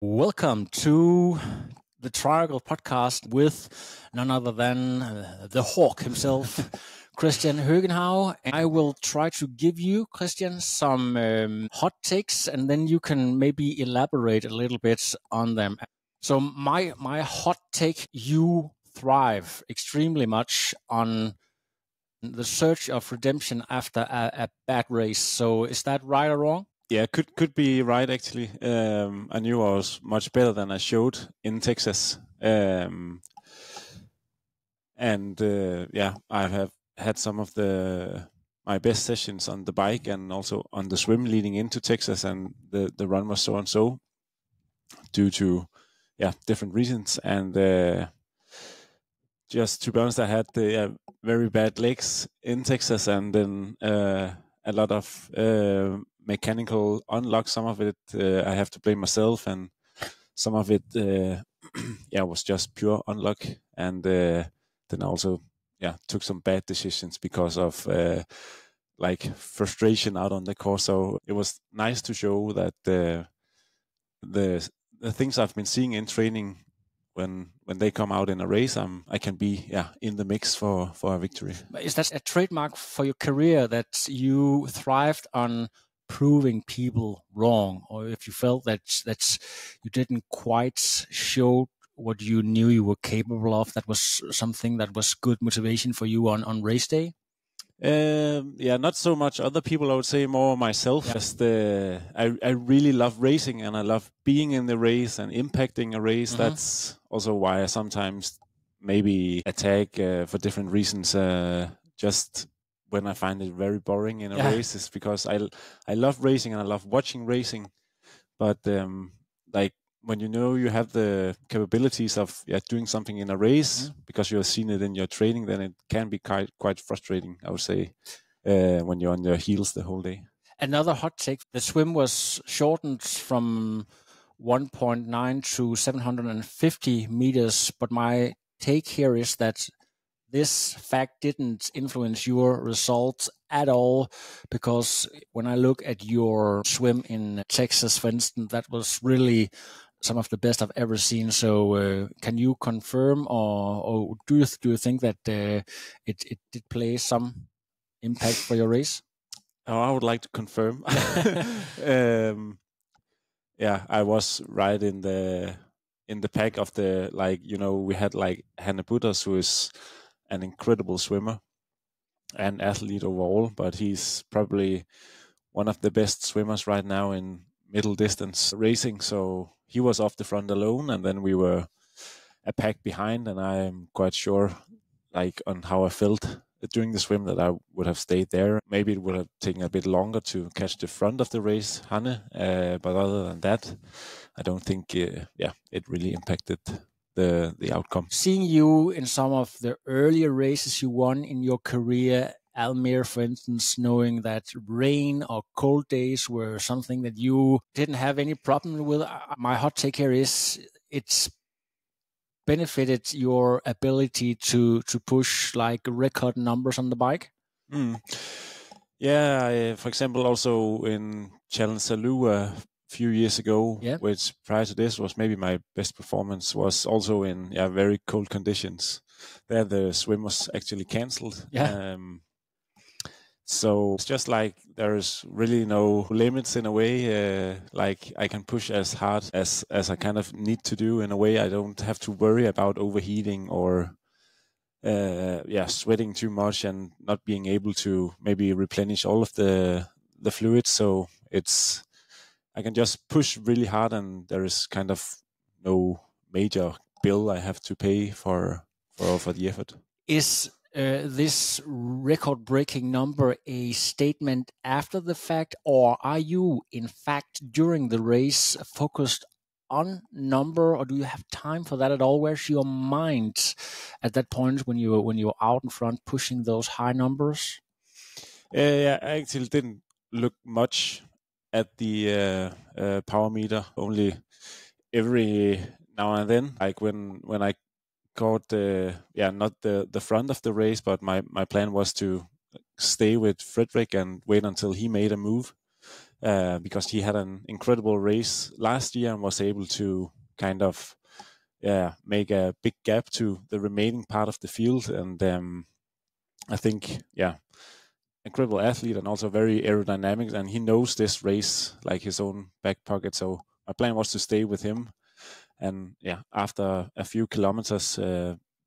Welcome to the Triangle podcast with none other than the Hawk himself, Christian Høgenhav. I will try to give you, Christian, some hot takes, and then you can maybe elaborate a little bit on them. So my hot take: you thrive extremely much on the search of redemption after a bad race. So is that right or wrong? Yeah, could be right actually. I knew I was much better than I showed in Texas, and I have had some of my best sessions on the bike and also on the swim leading into Texas, and the run was so and so due to different reasons. And just to be honest, I had the very bad legs in Texas, and then a lot of mechanical unlock. Some of it I have to blame myself, and some of it was just pure unluck. And then I also took some bad decisions because of like frustration out on the course. So it was nice to show that the things I've been seeing in training, when they come out in a race, I can be in the mix for a victory. Is that a trademark for your career, that you thrived on proving people wrong, or if you felt that you didn't quite show what you knew you were capable of, that was something that was good motivation for you on race day? Not so much other people. I would say more myself. Yeah. Just I really love racing, and I love being in the race and impacting a race. Mm-hmm. That's also why I sometimes maybe attack for different reasons. Just when I find it very boring in a race, is because I love racing and I love watching racing. But like when you know you have the capabilities of doing something in a race, because you have seen it in your training, then it can be quite frustrating, I would say, when you're on your heels the whole day. Another hot take: the swim was shortened from 1.9 to 750 meters, but my take here is that this fact didn't influence your results at all, because when I look at your swim in Texas, for instance, that was really some of the best I've ever seen. So can you confirm, or do you think that it did play some impact for your race? Oh, I would like to confirm. I was right in the pack of the, we had like Hanne Butters, who is an incredible swimmer and athlete overall, but he's probably one of the best swimmers right now in middle distance racing. So he was off the front alone, and then we were a pack behind, and I am quite sure, like, on how I felt during the swim, that I would have stayed there. Maybe it would have taken a bit longer to catch the front of the race, Hanne, but other than that, I don't think it really impacted the outcome. Seeing you in some of the earlier races you won in your career, Almere, for instance, knowing that rain or cold days were something that you didn't have any problem with, my hot take here is it's benefited your ability to push like record numbers on the bike? Yeah, for example, also in Challenge Salou few years ago, which prior to this was maybe my best performance, was also in very cold conditions. There the swim was actually cancelled. So it's just like there's really no limits in a way. Like I can push as hard as I kind of need to do in a way. I don't have to worry about overheating or sweating too much and not being able to maybe replenish all of the fluids. So I can just push really hard, and there is kind of no major bill I have to pay for the effort. Is this record-breaking number a statement after the fact, or are you, in fact, during the race focused on number, or do you have time for that at all? Where's your mind at that point when you're out in front pushing those high numbers? I actually didn't look much at the power meter, only every now and then, like when I caught not the front of the race, but my plan was to stay with Frederick and wait until he made a move. because he had an incredible race last year and was able to kind of make a big gap to the remaining part of the field. And I think, incredible athlete and also very aerodynamic, and he knows this race like his own back pocket. So my plan was to stay with him. And after a few kilometers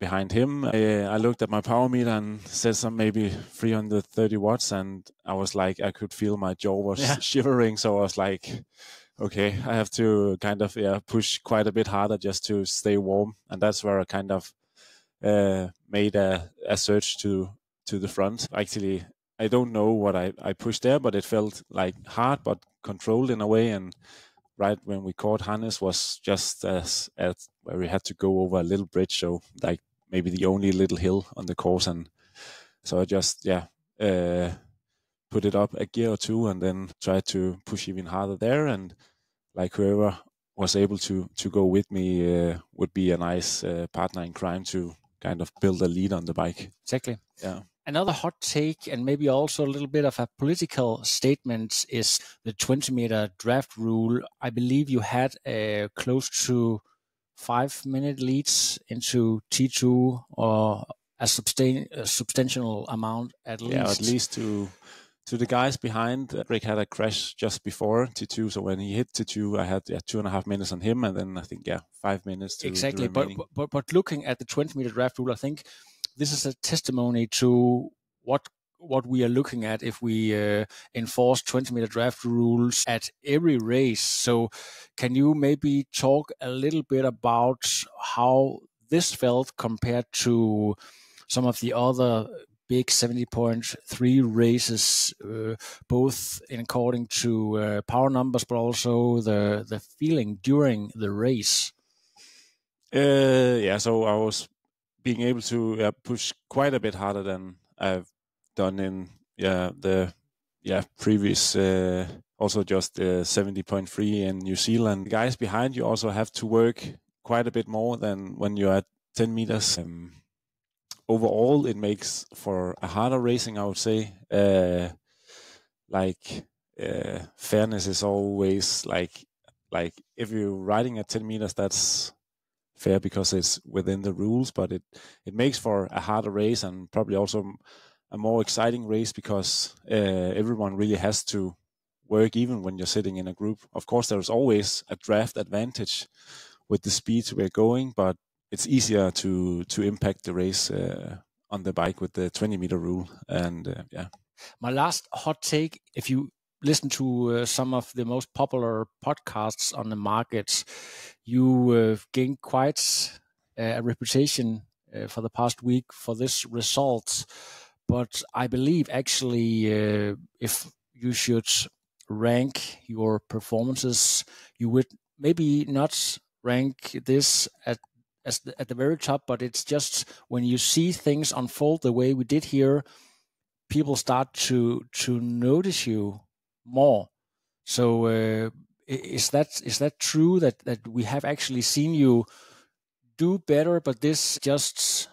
behind him, I looked at my power meter and said some maybe 330 watts, and I was like, I could feel my jaw was shivering. So I was like, okay, I have to kind of push quite a bit harder just to stay warm. And that's where I kind of made a surge to the front. Actually, I don't know what I pushed there, but it felt like hard but controlled in a way. And right when we caught Hannes was just as where we had to go over a little bridge, so like maybe the only little hill on the course. And so I just put it up a gear or two and then tried to push even harder there. And like whoever was able to go with me would be a nice partner in crime to kind of build a lead on the bike. Exactly. Yeah. Another hot take, and maybe also a little bit of a political statement, is the 20-meter draft rule. I believe you had close to 5-minute leads into T2, or a substantial amount at least. Yeah, at least to the guys behind. Rick had a crash just before T2, so when he hit T2, I had 2.5 minutes on him, and then I think 5 minutes to exactly. the remaining. But looking at the 20-meter draft rule, I think this is a testimony to what we are looking at if we enforce 20-meter draft rules at every race. So can you maybe talk a little bit about how this felt compared to some of the other big 70.3 races, both according to power numbers, but also the feeling during the race? So I was being able to push quite a bit harder than I've done in the previous also just 70.3 in New Zealand. The guys behind you also have to work quite a bit more than when you're at 10 meters. Overall, it makes for a harder racing, I would say. Fairness is always like if you're riding at 10 meters, that's fair because it's within the rules, but it makes for a harder race and probably also a more exciting race because everyone really has to work even when you're sitting in a group. Of course, there's always a draft advantage with the speeds we're going, but it's easier to impact the race on the bike with the 20-meter rule. And my last hot take, if you listen to some of the most popular podcasts on the market, you gained quite a reputation for the past week for this result. But I believe actually if you should rank your performances, you would maybe not rank this at the very top, but it's just when you see things unfold the way we did here, people start to notice you more. So is that true that we have actually seen you do better, but this just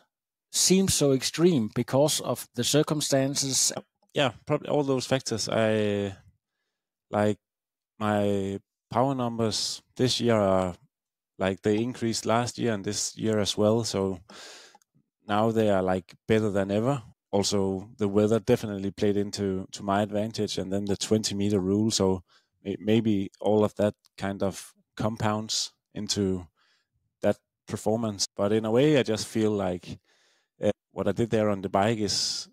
seems so extreme because of the circumstances? Yeah, probably all those factors. I like my power numbers this year are like they increased last year and this year as well. So now they are like better than ever. Also, the weather definitely played into my advantage, and then the 20-meter rule. So maybe all of that kind of compounds into that performance. But in a way, I just feel like what I did there on the bike is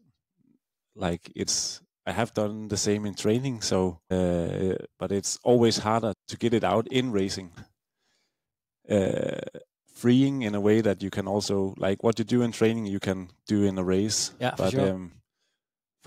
like I have done the same in training. So, but it's always harder to get it out in racing. Freeing in a way that you can also, like what you do in training, you can do in a race. Yeah, but for sure.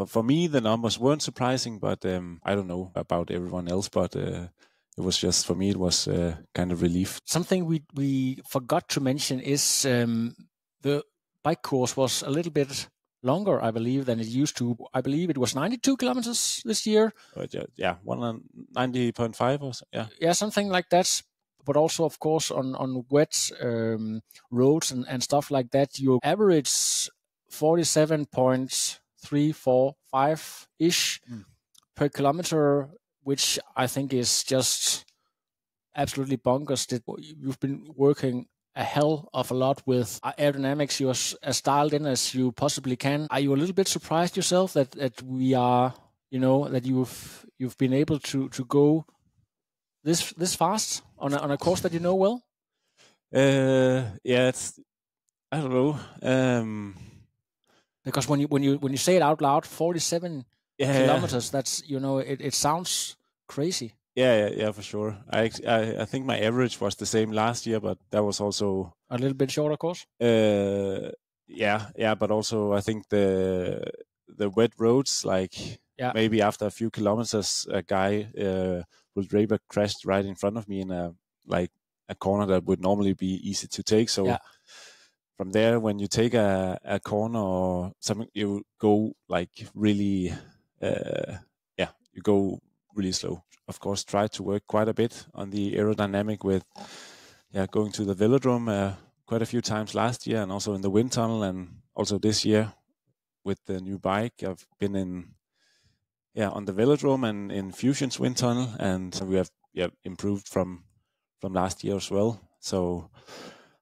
For me, the numbers weren't surprising, but I don't know about everyone else, but it was just, for me, it was kind of relief. Something we forgot to mention is the bike course was a little bit longer, I believe, than it used to. I believe it was 92 kilometers this year. 190.5 or so, yeah, something like that. But also, of course, on wet roads and stuff like that, you average 47.345 ish per kilometer. which I think is just absolutely bonkers. That you've been working a hell of a lot with aerodynamics. You're as dialed in as you possibly can. Are you a little bit surprised yourself that we are, that you've been able to go this fast on a course that you know well? Yeah, I don't know. Because when you say it out loud, 47 kilometers. That's it sounds crazy. Yeah, for sure. I think my average was the same last year, but that was also a little bit shorter course. Yeah, but also I think the wet roads, like maybe after a few kilometers, a guy Will Draper crashed right in front of me in a corner that would normally be easy to take. So from there, when you take a corner or something, you go like really, you go really slow. Of course, try to work quite a bit on the aerodynamic with, going to the velodrome quite a few times last year, and also in the wind tunnel, and also this year with the new bike. I've been on the velodrome and in Fusion's wind tunnel, and we have improved from last year as well. So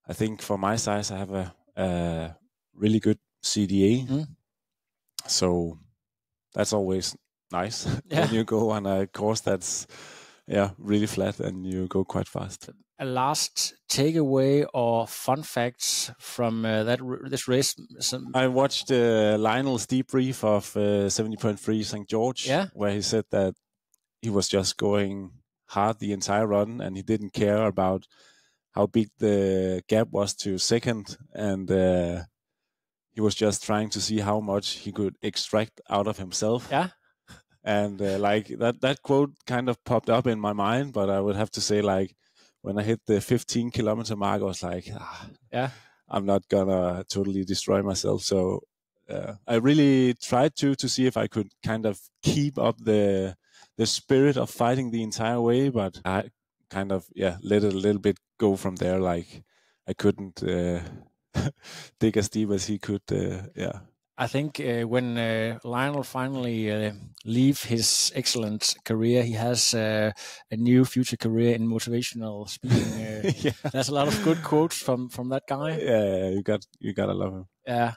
I think for my size, I have a really good CDA. So that's always nice when you go on a course that's really flat and you go quite fast. A last takeaway or fun facts from this race? I watched Lionel's debrief of 70.3 St. George, where he said that he was just going hard the entire run and he didn't care about how big the gap was to second, and he was just trying to see how much he could extract out of himself. Yeah. And that quote kind of popped up in my mind, but I would have to say, like, when I hit the 15 kilometer mark, I was like, I'm not gonna totally destroy myself. So I really tried to see if I could kind of keep up the spirit of fighting the entire way, but I kind of let it a little bit go from there. Like, I couldn't dig as deep as he could. I think when Lionel finally leave his excellent career, he has a new future career in motivational speaking. There's a lot of good quotes from that guy. Yeah, you gotta love him. Yeah,